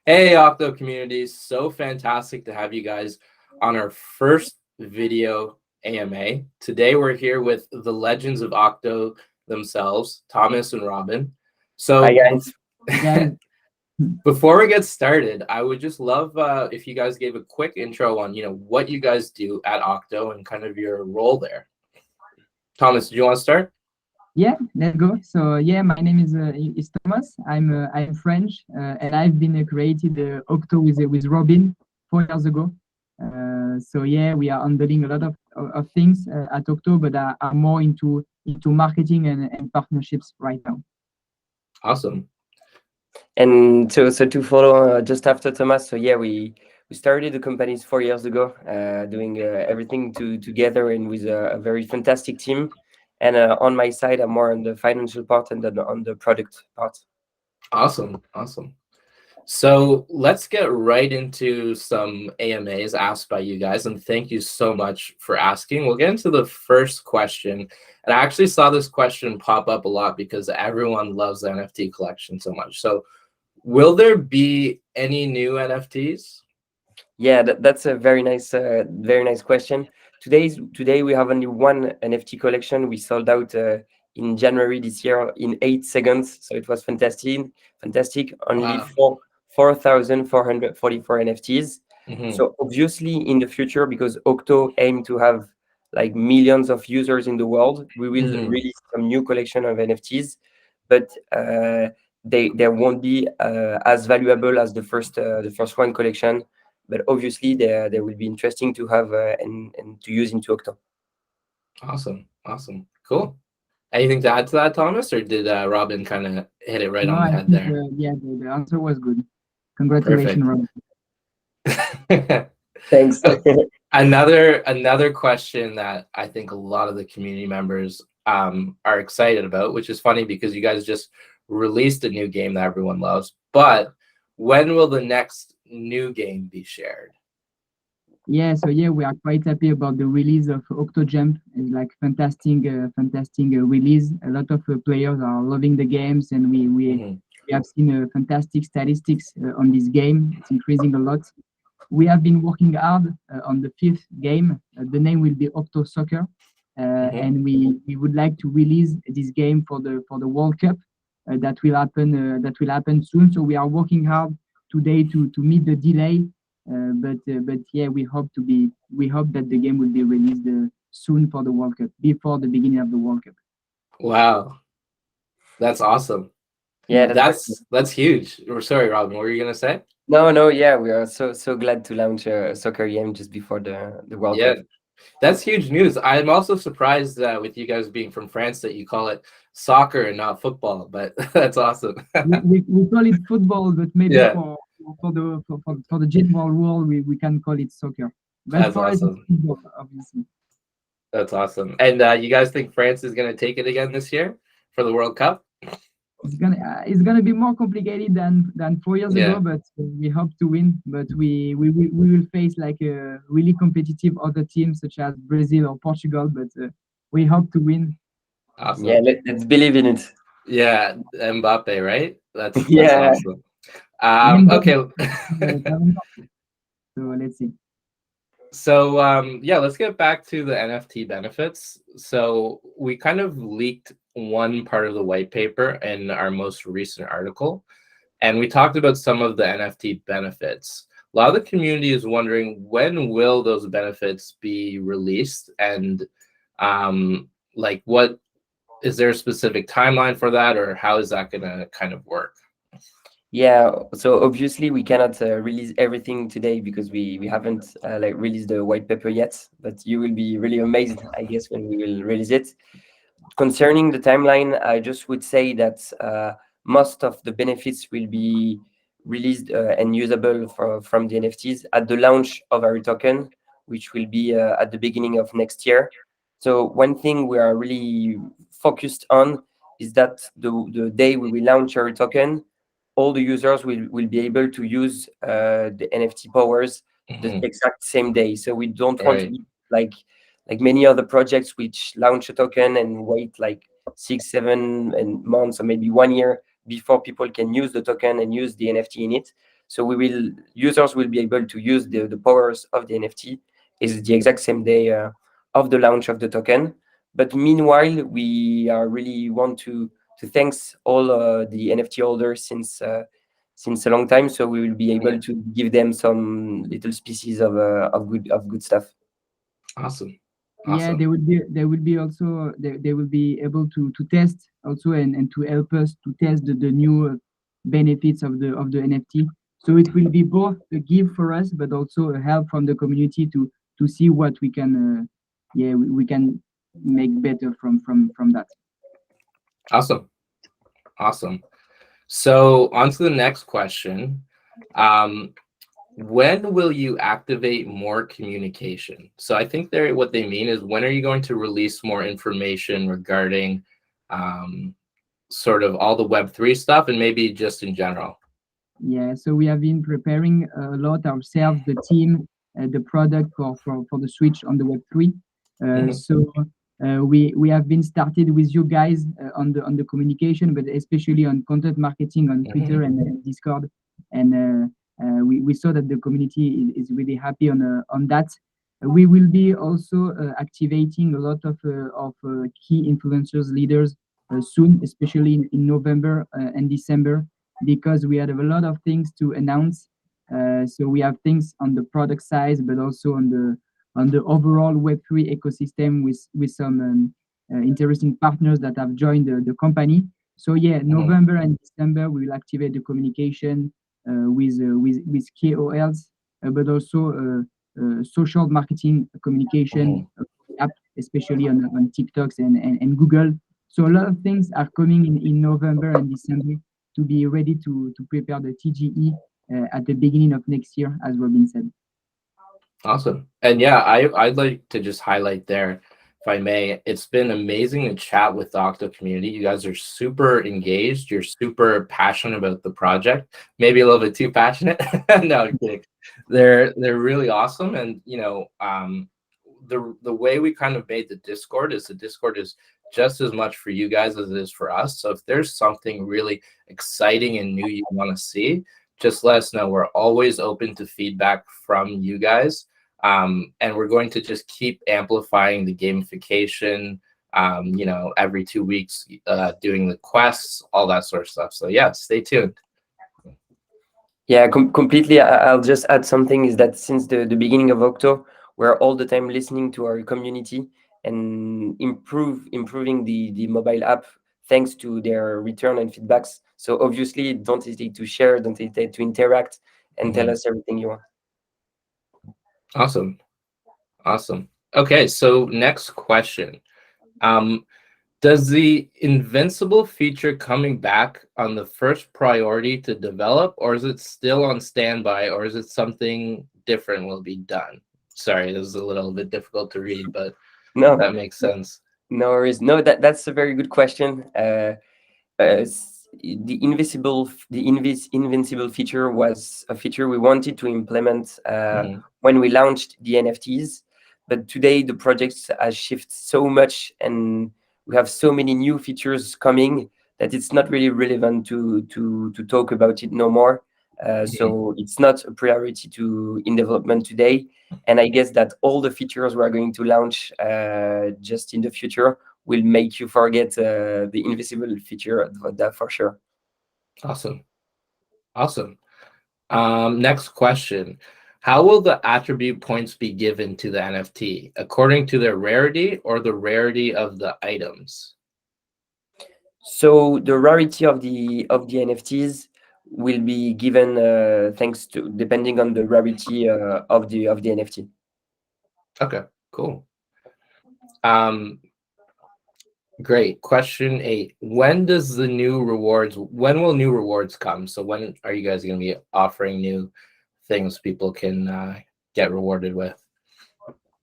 Hey, Octo community. So fantastic to have you guys on our first video AMA. Today, we're here with the legends of Octo themselves, Thomas and Robin. Hi So, guys. Hi guys. before we get started, I would just love if you guys gave a quick intro on, what you guys do at Octo and kind of your role there. Thomas, do you want to start? Yeah, let's go. So yeah, my name is Thomas. I'm French, and I've been created Octo with Robin 4 years ago. So yeah, we are handling a lot of things at Octo, but are more into marketing and partnerships right now. Awesome. And so to follow just after Thomas, so yeah, we started the companies 4 years ago, doing everything together and with a very fantastic team. And on my side, I'm more on the financial part and then on the product part. Awesome. So let's get right into some AMAs asked by you guys, and thank you so much for asking. We'll get into the first question, and I actually saw this question pop up a lot because everyone loves the NFT collection so much. So will there be any new NFTs? Yeah, that's a very nice question. Today we have only one NFT collection. We sold out in January this year in 8 seconds, so it was fantastic. Only Wow. 4,444 NFTs. Mhm. So obviously in the future, because Octo aim to have like millions of users in the world, we will Mhm. release some new collection of NFTs, but they won't be as valuable as the first one collection. But obviously they will be interesting to have and to use into Octo. Awesome. Cool. Anything to add to that, Thomas, or did Robin kind of hit it right No, on the I head think there? yeah, the answer was good. Congratulations, Perfect. Robin. Thanks. Another question that I think a lot of the community members are excited about, which is funny because you guys just released a new game that everyone loves. But when will the next new game be shared? Yeah, so yeah, we are quite happy about the release of Octojump. It's like fantastic release. A lot of players are loving the games, and Mhm. we have seen fantastic statistics on this game. It's increasing a lot. We have been working hard on the fifth game. The name will be Octo Soccer, Mhm. and we would like to release this game for the World Cup that will happen soon. So we are working hard today to meet the delay. But yeah, we hope that the game will be released soon for the World Cup, before the beginning of the World Cup. Wow, that's awesome. Yeah, Yeah. that's great. That's huge. Or sorry, Robin, what were you gonna say? No, yeah, we are so glad to launch a soccer game just before the World Yeah, Cup. that's huge news. I'm also surprised with you guys being from France that you call it soccer and not football, but that's awesome. We call it football, but maybe Yeah, for the general world, we can call it soccer. But that's for us, it's awesome. football, obviously. That's awesome. And you guys think France is going to take it again this year for the World Cup? It's gonna be more complicated than 4 years ago, Yeah, but we hope to win. But we will face like a really competitive other teams such as Brazil or Portugal. But we hope to win. Yeah, awesome. let's believe in it. Yeah, Mbappe, right? That's Yeah. awesome. Neymar, Okay. Ballon d'Or. So let's see. So yeah, let's get back to the NFT benefits. So we kind of leaked one part of the white paper in our most recent article, and we talked about some of the NFT benefits. A lot of the community is wondering when will those benefits be released, and like what is there a specific timeline for that, or how is that gonna kind of work? Yeah, so obviously we cannot release everything today because we haven't like released the white paper yet, but you will be really amazed, I guess, when we will release it. Concerning the timeline, I just would say that most of the benefits will be released and usable from the NFTs at the launch of our token, which will be at the beginning of next year. So one thing we are really focused on is that the day we will launch our token, all the users will be able to use the NFT powers the Mhm. exact same day. So we don't want to Right. be like many other projects which launch a token and wait like 6, 7 and months or maybe 1 year before people can use the token and use the NFT in it. So users will be able to use the powers of the NFT is the exact same day of the launch of the token. But meanwhile, we are really want to thanks all the NFT holders since a long time. So we will be able to give them some little species of good stuff. Awesome. Yeah, they will be also they will be able to test also and to help us to test the new benefits of the NFT. So it will be both a give for us, but also a help from the community to see what we can we can make better from that. Awesome. So on to the next question. When will you activate more communication? So I think what they mean is, when are you going to release more information regarding sort of all the Web3 stuff, and maybe just in general? Yeah, so we have been preparing a lot ourselves, the team, the product for the switch on the Web3. So we have been started with you guys on the communication, but especially on content marketing on Twitter and Discord, and we saw that the community is really happy on that. We will be also activating a lot of key influencers, leaders soon, especially in November and December, because we had a lot of things to announce. So we have things on the product side, but also on the overall Web3 ecosystem with some interesting partners that have joined the company. So yeah, November and December we will activate the communication with KOLs, but also social marketing communication app, especially on TikToks and Google. So a lot of things are coming in November and December to be ready to prepare the TGE at the beginning of next year, as Robin said. Awesome. And yeah, I'd like to just highlight there, if I may, it's been amazing to chat with the Octo community. You guys are super engaged. You're super passionate about the project. Maybe a little bit too passionate. No, I'm kidding. They're really awesome. And you know, the way we kind of made the Discord is just as much for you guys as it is for us. So if there's something really exciting and new you want to see, just let us know. We're always open to feedback from you guys. And we're going to just keep amplifying the gamification, you know, every 2 weeks, doing the quests, all that sort of stuff. So yeah, stay tuned. Yeah, completely. I'll just add something, is that since the beginning of Octo, we're all the time listening to our community and improving the mobile app thanks to their return and feedbacks. So obviously, don't hesitate to share, don't hesitate to interact, and tell us everything you want. Awesome. Okay, so next question. Does the invincible feature coming back on the first priority to develop, or is it still on standby, or is it something different will be done? Sorry, this is a little bit difficult to read, but no, that makes sense. No worries. No, that's a very good question. The invincible feature was a feature we wanted to implement when we launched the NFTs, but today the project has shifted so much and we have so many new features coming that it's not really relevant to talk about it no more. So it's not a priority in development today. And I guess that all the features we're going to launch just in the future will make you forget the invisible feature, that for sure. Awesome. Next question. How will the attribute points be given to the NFT? According to their rarity or the rarity of the items? So the rarity of the NFTs will be given depending on the rarity of the NFT. Okay, cool. Great. Question 8. When will new rewards come? So when are you guys going to be offering new things people can get rewarded with?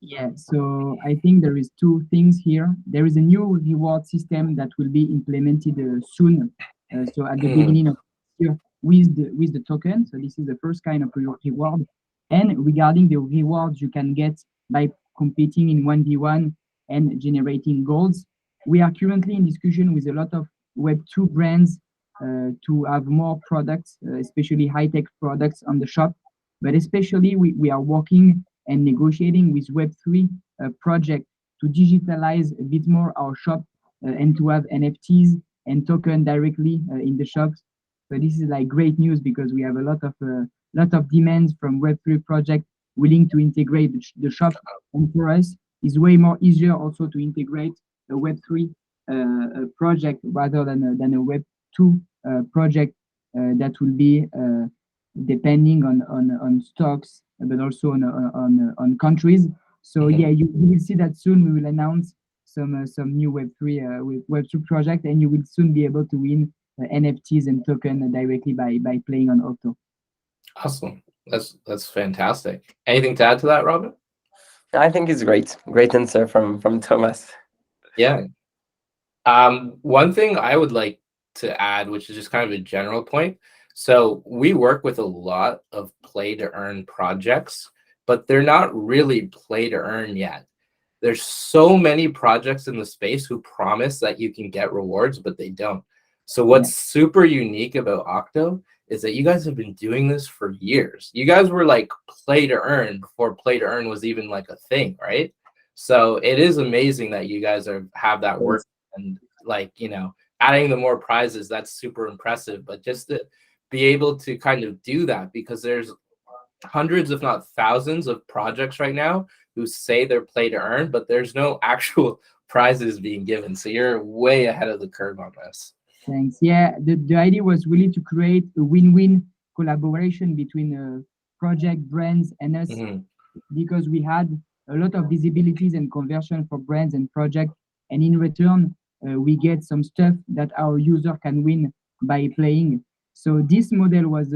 Yeah, so I think there is two things here. There is a new reward system that will be implemented soon. So at the beginning of the year with the token. So this is the first kind of reward. And regarding the rewards you can get by competing in 1v1 and generating golds, we are currently in discussion with a lot of Web2 brands to have more products, especially high-tech products on the shop. But especially we are working and negotiating with Web3 project to digitalize a bit more our shop and to have NFTs and token directly in the shops. So this is like great news because we have a lot of demands from Web3 project willing to integrate the shop, and for us it's way more easier also to integrate a Web3 project rather than a Web2 project that will be depending on stocks, but also on countries. So yeah, you will see that soon. We will announce some new Web2 project, and you will soon be able to win NFTs and token directly by playing on Octo. Awesome. That's fantastic. Anything to add to that, Robin? I think it's great answer from Thomas. Yeah. One thing I would like to add, which is just kind of a general point. So we work with a lot of play to earn projects, but they're not really play to earn yet. There's so many projects in the space who promise that you can get rewards, but they don't. So what's super unique about Octo is that you guys have been doing this for years. You guys were like play to earn before play to earn was even like a thing, right? So it is amazing that you guys have that work, and like, you know, adding the more prizes, that's super impressive. But just to be able to kind of do that, because there's hundreds, if not thousands, of projects right now who say they're play to earn, but there's no actual prizes being given. So you're way ahead of the curve on this. Thanks. Yeah, the idea was really to create a win-win collaboration between project, brands, and us, because we had a lot of visibilities and conversion for brands and project, and in return, we get some stuff that our user can win by playing. So this model was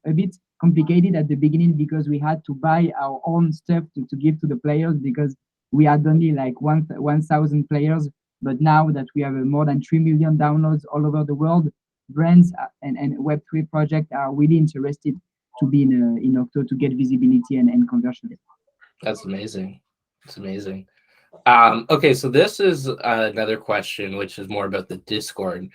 a bit complicated at the beginning because we had to buy our own stuff to give to the players because we had only like 1,000 players. But now that we have more than 3 million downloads all over the world, brands and Web3 projects are really interested to be in Octo to get visibility and conversion. That's amazing. It's amazing. Okay, so this is another question, which is more about the Discord.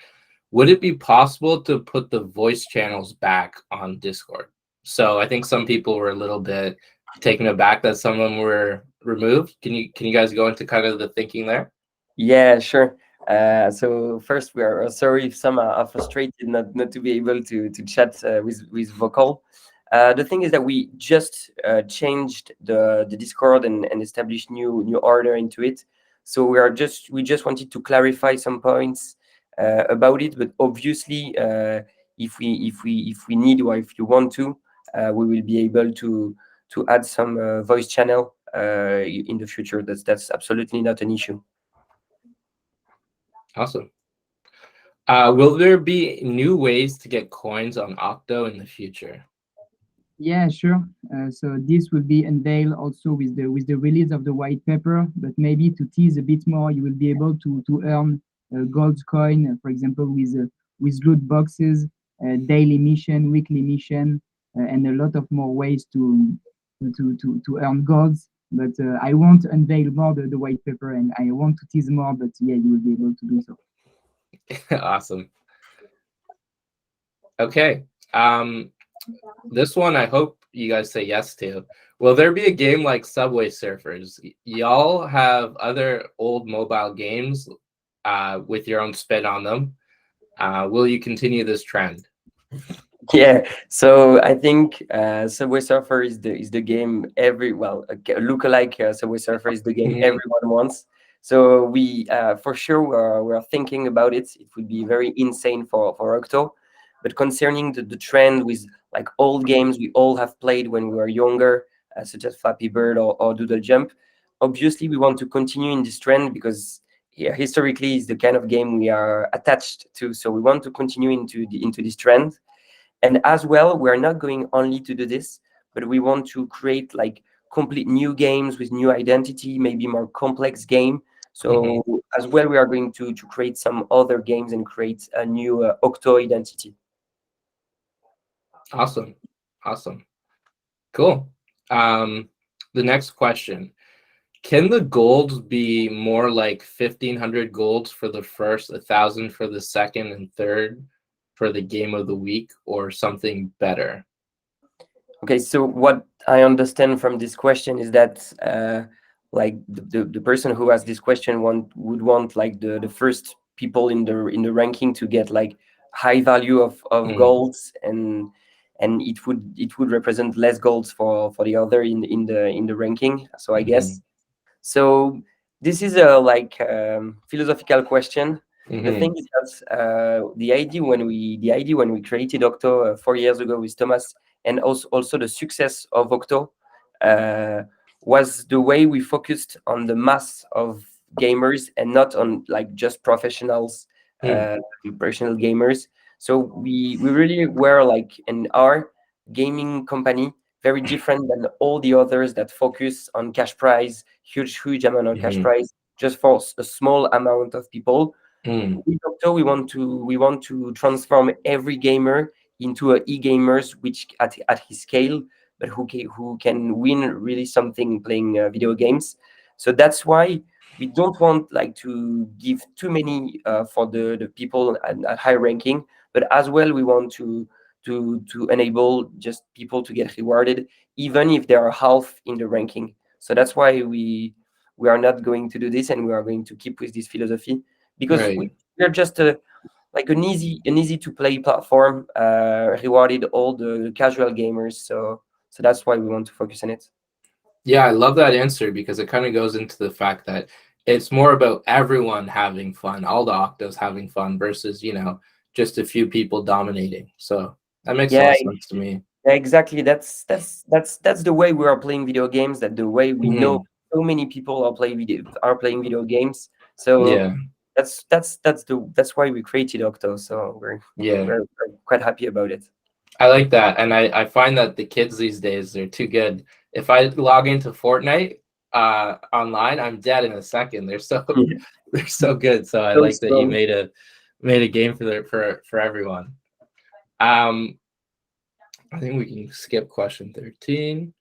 Would it be possible to put the voice channels back on Discord? So I think some people were a little bit taken aback that some of them were removed. Can you guys go into kind of the thinking there? Yeah, sure. So first, we are sorry if some are frustrated not to be able to chat with vocal. The thing is that we just changed the Discord and established new order into it. So we just wanted to clarify some points about it. But obviously, if we need or if you want to, we will be able to add some voice channel in the future. That's absolutely not an issue. Awesome. Will there be new ways to get coins on Octo in the future? Yeah, sure. So this will be unveiled also with the release of the white paper. But maybe to tease a bit more, you will be able to earn gold coin, for example, with loot boxes, daily mission, weekly mission, and a lot of more ways to earn golds. But I won't unveil more the white paper, and I want to tease more. But yeah, you will be able to do so. Awesome. Okay. This one I hope you guys say yes to. Will there be a game like Subway Surfers? Y'all have other old mobile games with your own spin on them. Will you continue this trend? Yeah, so I think Subway Surfer is the game a lookalike Subway Surfer is the game everyone wants. So we for sure we're thinking about it. It would be very insane for Octo. But concerning the trend with like old games we all have played when we were younger, such as Flappy Bird or Doodle Jump, obviously we want to continue in this trend because historically it's the kind of game we are attached to. So we want to continue into this trend. And as well, we're not going only to do this, but we want to create like complete new games with new identity, maybe more complex game. So as well, we are going to create some other games and create a new Octo identity. Awesome. Cool. The next question. Can the golds be more like 1,500 golds for the first, 1,000 for the second and third for the game of the week or something better? Okay, so what I understand from this question is that like the person who has this question would want like the first people in the ranking to get like high value of golds, and it would represent less golds for the other in the ranking. So I guess so. This is a like philosophical question. The thing is that the idea when we created Octo 4 years ago with Thomas, and also the success of Octo was the way we focused on the mass of gamers and not on like just professionals, professional gamers. So we really were like in our gaming company very different than all the others that focus on cash prize, huge amount of cash prize just for a small amount of people. With Octo, we want to transform every gamer into a e-gamers, which at his scale, but who can win really something playing video games. So that's why we don't want like to give too many for the people at high ranking, but as well we want to enable just people to get rewarded even if they are half in the ranking. So that's why we are not going to do this, and we are going to keep with this philosophy, because we're just like an easy to play platform, rewarded all the casual gamers. So that's why we want to focus on it. Yeah, I love that answer because it kind of goes into the fact that it's more about everyone having fun, all the Octos having fun versus, just a few people dominating. So that makes a lot Yeah, of sense to me. exactly. That's the way we are playing video games. That the way we know so many people are playing video games. So Yeah. that's why we created Octo. So we're quite happy about it. I like that. And I find that the kids these days, they're too good. If I log into Fortnite online, I'm dead in a second. They're so they're so good. So I like that you made a game for everyone. I think we can skip question 13.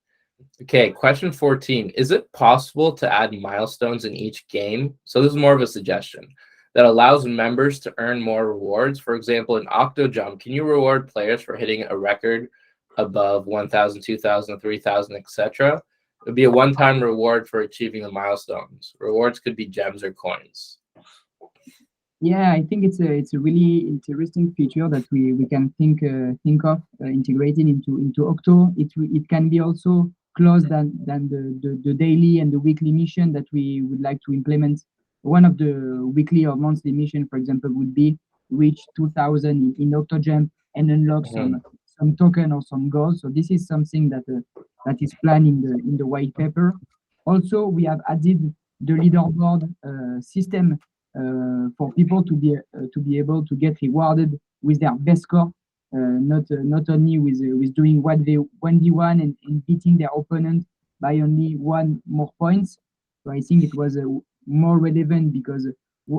Okay, question 14. Is it possible to add milestones in each game? So this is more of a suggestion that allows members to earn more rewards. For example, in Octo Jump, can you reward players for hitting a record above 1,000, 2,000, 3,000, etc.? It would be a one-time reward for achieving the milestones. Rewards could be gems or coins. Yeah, I think it's a really interesting feature that we can think of integrating into Octo. It can be also closed than the daily and the weekly mission that we would like to implement. One of the weekly or monthly mission, for example, would be reach 2,000 in Octo Jump and unlock some token or some goals. So this is something that is planned in the white paper. Also, we have added the leaderboard system for people to be able to get rewarded with their best score, not only with doing 1v1 and beating their opponent by only one more points. So I think it was more relevant because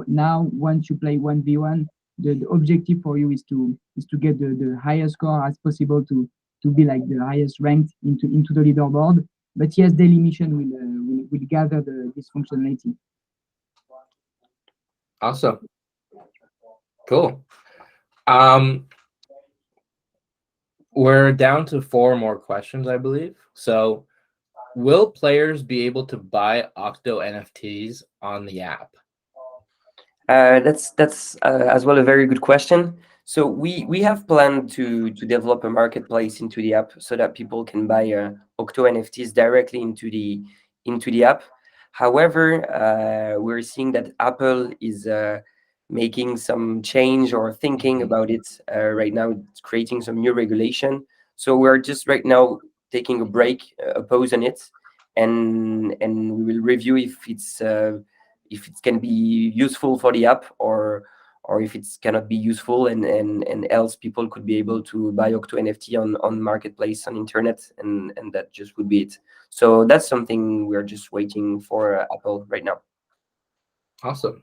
now once you play 1v1, the objective for you is to get the highest score as possible to be like the highest ranked into the leaderboard. But yes, daily mission will gather this functionality. Awesome. Cool. We're down to 4 more questions, I believe. So will players be able to buy Octo NFTs on the app? That's as well a very good question. So we have planned to develop a marketplace into the app so that people can buy Octo NFTs directly into the app. However, we're seeing that Apple is making some change or thinking about it right now. It's creating some new regulation. So we're just right now taking a break, a pause on it, and we will review if it can be useful for the app, or if it cannot be useful, and else people could be able to buy Octo NFT on marketplace on internet, and that just would be it. So that's something we're just waiting for Apple right now. Awesome.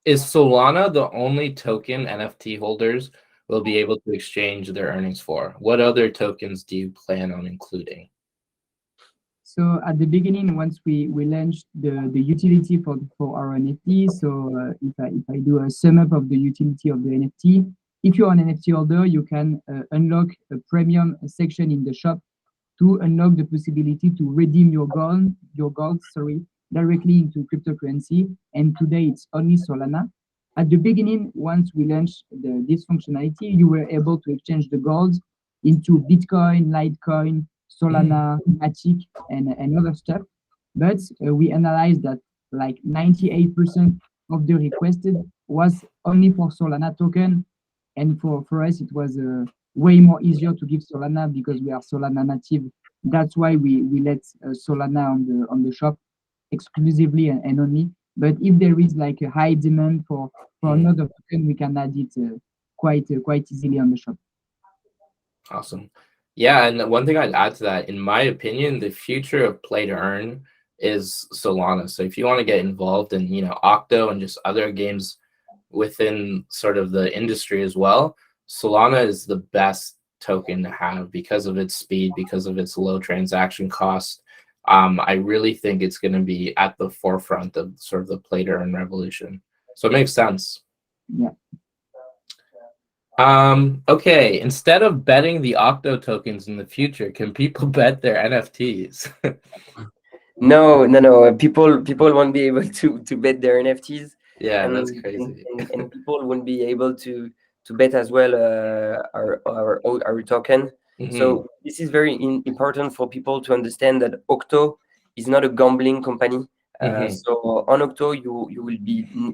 Is Solana the only token NFT holders will be able to exchange their earnings for? What other tokens do you plan on including? So at the beginning, once we launched the utility for our NFT, so if I do a sum up of the utility of the NFT, if you're an NFT holder, you can unlock a premium section in the shop to unlock the possibility to redeem your gold, directly into cryptocurrency. And today it's only Solana. At the beginning, once we launched this functionality, you were able to exchange the gold into Bitcoin, Litecoin, Solana, Matic, and other stuff. But we analyzed that like 98% of the requested was only for Solana token. And for us, it was way more easier to give Solana because we are Solana native. That's why we let Solana on the shop exclusively and only. But if there is like a high demand for another token, we can add it quite easily on the shop. Awesome. Yeah, and one thing I'd add to that, in my opinion, the future of play to earn is Solana. So if you want to get involved in, Octo and just other games within sort of the industry as well, Solana is the best token to have because of its speed, because of its low transaction cost. I really think it's going to be at the forefront of sort of the play to earn revolution. So it makes sense. Yeah. Okay, instead of betting the Octo tokens in the future, can people bet their NFTs? No. People won't be able to bet their NFTs. Yeah, and, that's crazy. and people won't be able to bet as well our token. So this is very important for people to understand that Octo is not a gambling company. So on Octo, you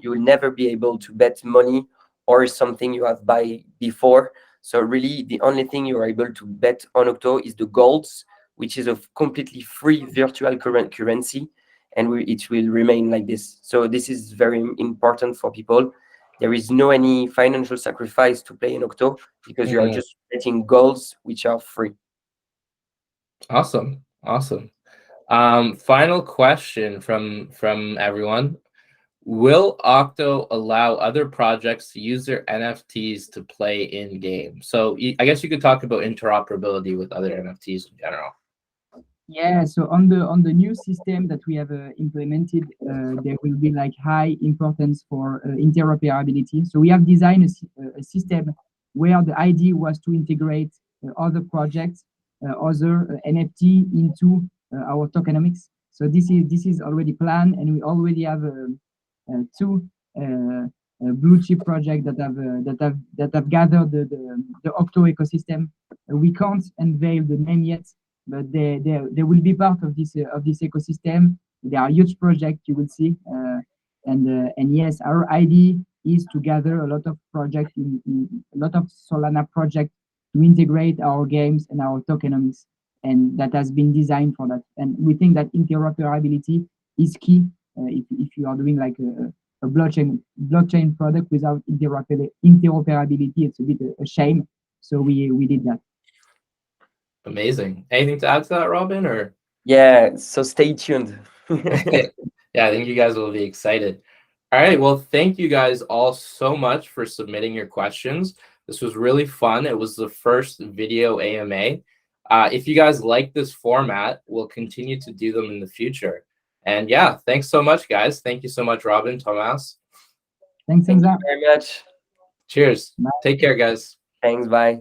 will never be able to bet money or something you have buy before. So really, the only thing you are able to bet on Octo is the golds, which is a completely free virtual currency, and it will remain like this. So this is very important for people. There is no any financial sacrifice to play in Octo because you are just getting golds which are free. Awesome. Final question from everyone. Will Octo allow other projects to use their NFTs to play in game? So I guess you could talk about interoperability with other NFTs in general. Yeah, so on the new system that we have implemented, there will be like high importance for interoperability. So we have designed a system where the idea was to integrate other projects, other NFT into our tokenomics. So this is already planned, and we already have two blue chip projects that have gathered the Octo ecosystem. We can't unveil the name yet, but they will be part of this ecosystem. They are huge projects, you will see, and yes, our idea is to gather a lot of projects, a lot of Solana projects to integrate our games and our tokenomics, and that has been designed for that. And we think that interoperability is key. If you are doing like a blockchain product without interoperability, it's a bit a shame. So we did that. Amazing. Anything to add to that, Robin? Or yeah, so stay tuned. Yeah, I think you guys will be excited. All right, well, thank you guys all so much for submitting your questions. This was really fun. It was the first video AMA. If you guys like this format, we'll continue to do them in the future. And yeah, thanks so much, guys. Thank you so much, Robin, Thomas. Thanks Thank you very much. Cheers. Bye. Take care, guys. Thanks. Bye.